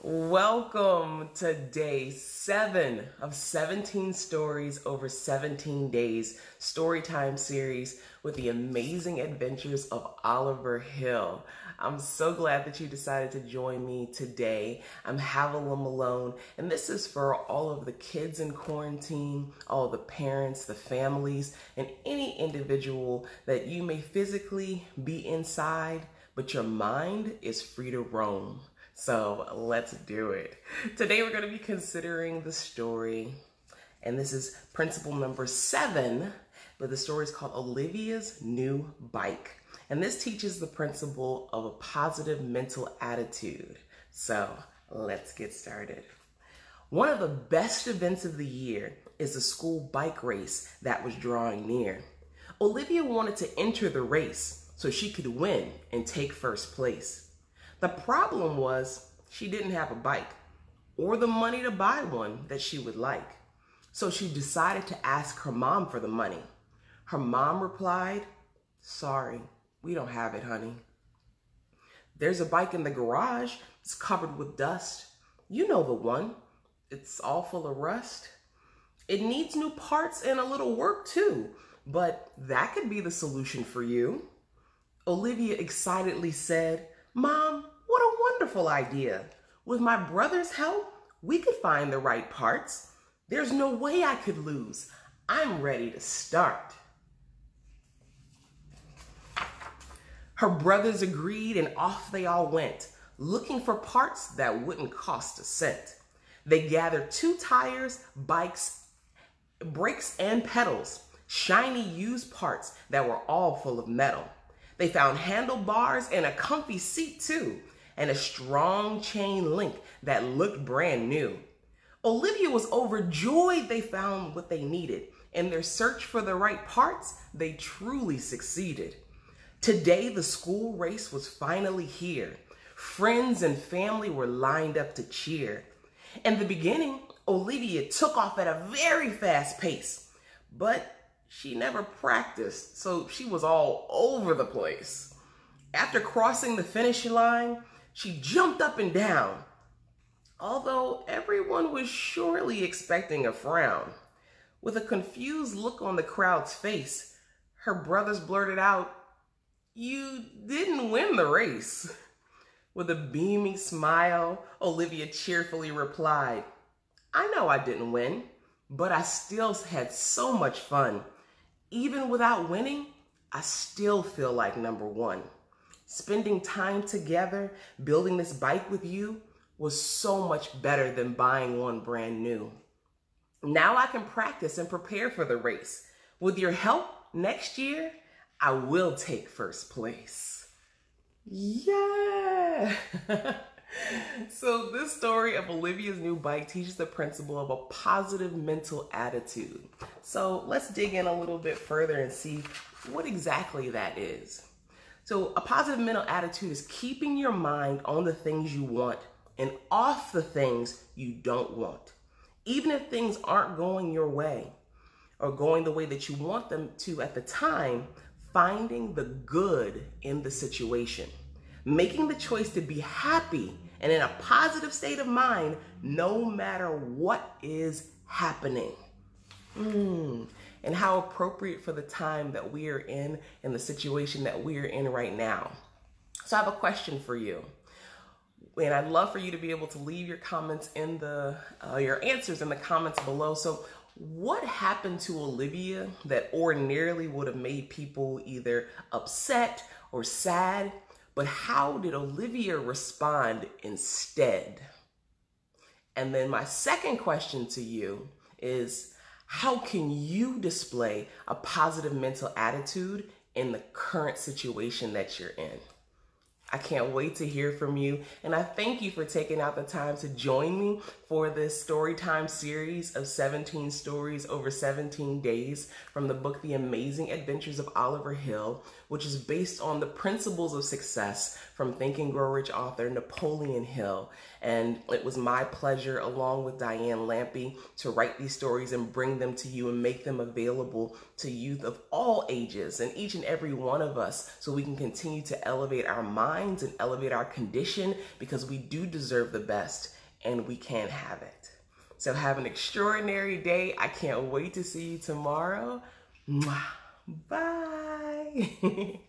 Welcome to day 7 of 17 stories over 17 days storytime series with the amazing adventures of Oliver Hill. I'm so glad that you decided to join me today. I'm Havilah Malone, and this is for all of the kids in quarantine, all the parents, the families, and any individual that you may physically be inside, but your mind is free to roam. So let's do it. Today we're going to be considering the story, and this is principle number 7, but the story is called Olivia's New Bike. And this teaches the principle of a positive mental attitude. So let's get started. One of the best events of the year is the school bike race that was drawing near. Olivia wanted to enter the race so she could win and take first place. The problem was she didn't have a bike or the money to buy one that she would like. So she decided to ask her mom for the money. Her mom replied, "Sorry, we don't have it, honey. There's a bike in the garage. It's covered with dust. You know the one. It's all full of rust. It needs new parts and a little work too, but that could be the solution for you." Olivia excitedly said, "Mom, what a wonderful idea. With my brother's help, we could find the right parts. There's no way I could lose. I'm ready to start." Her brothers agreed, and off they all went, looking for parts that wouldn't cost a cent. They gathered 2 tires, bikes, brakes, and pedals, shiny used parts that were all full of metal. They found handlebars and a comfy seat too, and a strong chain link that looked brand new. Olivia was overjoyed they found what they needed. In their search for the right parts, they truly succeeded. Today, the school race was finally here. Friends and family were lined up to cheer. In the beginning, Olivia took off at a very fast pace, but she never practiced, so she was all over the place. After crossing the finish line, she jumped up and down, although everyone was surely expecting a frown. With a confused look on the crowd's face, her brothers blurted out, "You didn't win the race." With a beaming smile, Olivia cheerfully replied, "I know I didn't win, but I still had so much fun. Even without winning, I still feel like number 1. Spending time together, building this bike with you was so much better than buying one brand new. Now I can practice and prepare for the race. With your help, next year, I will take first place." Yeah! So this story of Olivia's new bike teaches the principle of a positive mental attitude. So let's dig in a little bit further and see what exactly that is. So a positive mental attitude is keeping your mind on the things you want and off the things you don't want. Even if things aren't going your way or going the way that you want them to at the time, finding the good in the situation. Making the choice to be happy and in a positive state of mind no matter what is happening. And how appropriate for the time that we are in and the situation that we are in right now. So I have a question for you. And I'd love for you to be able to leave your comments in your answers in the comments below. So what happened to Olivia that ordinarily would have made people either upset or sad? But how did Olivia respond instead? And then my second question to you is, how can you display a positive mental attitude in the current situation that you're in? I can't wait to hear from you, and I thank you for taking out the time to join me for this storytime series of 17 stories over 17 days from the book The Amazing Adventures of Oliver Hill, which is based on the principles of success from Think and Grow Rich author Napoleon Hill. And it was my pleasure, along with Diane Lampy, to write these stories and bring them to you and make them available to youth of all ages and each and every one of us, so we can continue to elevate our minds and elevate our condition, because we do deserve the best. and we can have it. So have an extraordinary day. I can't wait to see you tomorrow. Mwah. Bye.